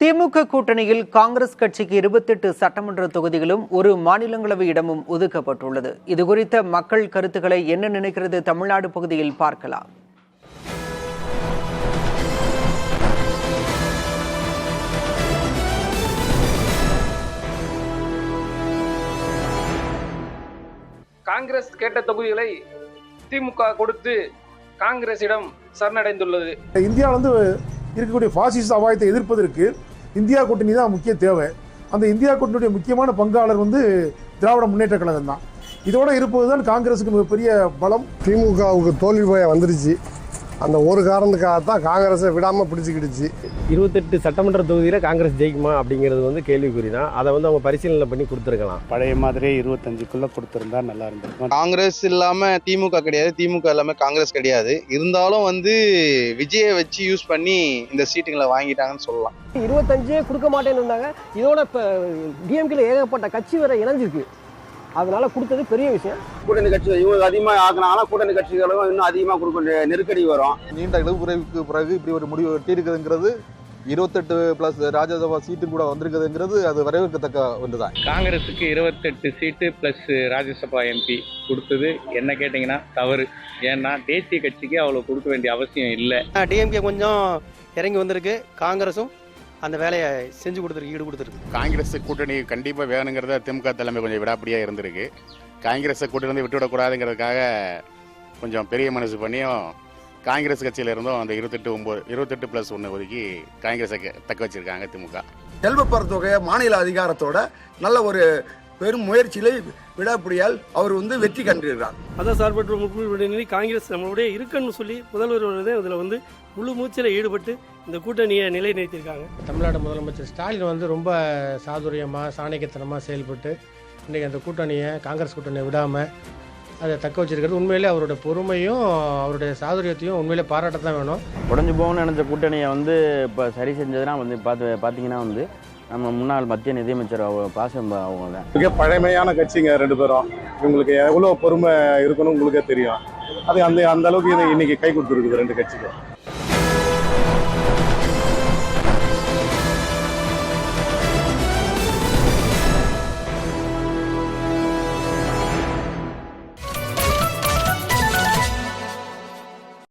திமுக கூட்டணியில் காங்கிரஸ் கட்சிக்கு 28 சட்டமன்ற தொகுதிகளும் ஒரு மாநிலங்களவை இடமும் ஒதுக்கப்பட்டுள்ளது. இதுகுறித்த மக்கள் கருத்துக்களை என்ன நினைக்கிறது தமிழ்நாடு பகுதியில் பார்க்கலாம். காங்கிரஸ் கேட்ட தொகுதிகளை திமுக கொடுத்து காங்கிரசிடம் சரணடைந்துள்ளது. இந்தியாவில் இருக்கக்கூடிய பாசிச அபாயத்தை எதிர்ப்பதற்கு இந்தியா கூட்டணி தான் முக்கிய தேவை. அந்த இந்தியா கூட்டணியுடைய முக்கியமான பங்காளர் திராவிட முன்னேற்ற கழகம் தான். இதோட இருப்பதுதான் காங்கிரஸுக்கு மிகப்பெரிய பலம். திமுகவுக்கு தோல்வி பயம் வந்துருச்சு. அந்த ஒரு காரணத்துக்காகத்தான் காங்கிரஸை விடாமல் பிடிச்சிக்கிடுச்சு. 28 சட்டமன்ற தொகுதியில் காங்கிரஸ் ஜெயிக்குமா அப்படிங்கிறது கேள்விக்குறி தான். அதை அவங்க பரிசீலனை பண்ணி கொடுத்துருக்கலாம். பழைய மாதிரி 25க்குள்ள கொடுத்துருந்தா நல்லா இருந்திருக்கும். காங்கிரஸ் இல்லாம திமுக கிடையாது, திமுக இல்லாம காங்கிரஸ் கிடையாது. இருந்தாலும் விஜயை வச்சு யூஸ் பண்ணி இந்த சீட்டுங்களை வாங்கிட்டாங்கன்னு சொல்லலாம். 25 கொடுக்க மாட்டேன்னு இருந்தாங்க. இதோட இப்போ டிஎம்கேல ஏகப்பட்ட கட்சி வேற இணைஞ்சிருக்கு. அதனால கொடுத்தது பெரிய விஷயம். கூட்டணி கட்சி இவங்க அதிகமாக ஆக்கினாங்கன்னா கூட்டணி கட்சிகளும் இன்னும் அதிகமாக கொடுக்க நெருக்கடி வரும். நீண்ட இடைவெளிக்கு பிறகு இப்படி ஒரு முடிவு எட்டியிருக்குதுங்கிறது 28+ ராஜ்யசபா சீட்டு கூட வந்திருக்குதுங்கிறது அது வரவேற்கத்தக்க ஒன்றுதான். காங்கிரஸுக்கு 28 சீட்டு பிளஸ் ராஜ்யசபா எம்பி கொடுத்தது என்ன கேட்டிங்கன்னா தவறு. ஏன்னா தேசிய கட்சிக்கு அவ்வளோ கொடுக்க வேண்டிய அவசியம் இல்லை. டிஎம்கே கொஞ்சம் இறங்கி வந்திருக்கு. காங்கிரஸும் அந்த வேலையை செஞ்சு கொடுத்துருக்கு, ஈடு கொடுத்துருக்கு. காங்கிரஸ் கூட்டணி கண்டிப்பாக வேணுங்கிறத திமுக தலைமை கொஞ்சம் விடாப்படியாக இருந்திருக்கு. காங்கிரஸை கூட்டணி விட்டுவிடக்கூடாதுங்கிறதுக்காக கொஞ்சம் பெரிய மனசு பண்ணியும் காங்கிரஸ் கட்சியில இருந்தும் அந்த 28+1 ஒதுக்கி காங்கிரஸை தக்க வச்சிருக்காங்க திமுக. செல்வப்பர் தொகையை மாநில அதிகாரத்தோட நல்ல ஒரு பெரும் முயற்சியில விடாப்பிடியால் அவர் வெற்றி கண்டிருக்கிறார். மதசார்பற்ற முற்போக்கு கூட்டணி காங்கிரஸ் நம்மளுடைய இருக்குன்னு சொல்லி முதல்வர் இதில் முழு மூச்சில் ஈடுபட்டு இந்த கூட்டணியை நிலைநிறுத்தியிருக்காங்க. தமிழ்நாடு முதலமைச்சர் ஸ்டாலின் ரொம்ப சாதுரியமாக சாணக்கியத்தனமாக செயல்பட்டு இன்றைக்கி அந்த கூட்டணியை காங்கிரஸ் கூட்டணியை விடாமல் அதை தக்க வச்சிருக்கிறது உண்மையிலே அவருடைய பொறுமையும் அவருடைய சாதுரியத்தையும் உண்மையிலே பாராட்டத்தான் வேணும். உடஞ்சு போகணும்னு நினச்ச கூட்டணியை இப்போ சரி செஞ்சதுன்னா பார்த்தீங்கன்னா நம்ம முன்னாள் மத்திய நிதியமைச்சர் பாசம் அவங்க தான். மிக பழமையான கட்சிங்க ரெண்டு பேரும். இவங்களுக்கு எவ்வளோ பொறுமை இருக்குன்னு உங்களுக்கே தெரியும். அது அந்த அளவுக்கு இன்னைக்கு கை கொடுத்துருக்குது ரெண்டு கட்சிக்கும்.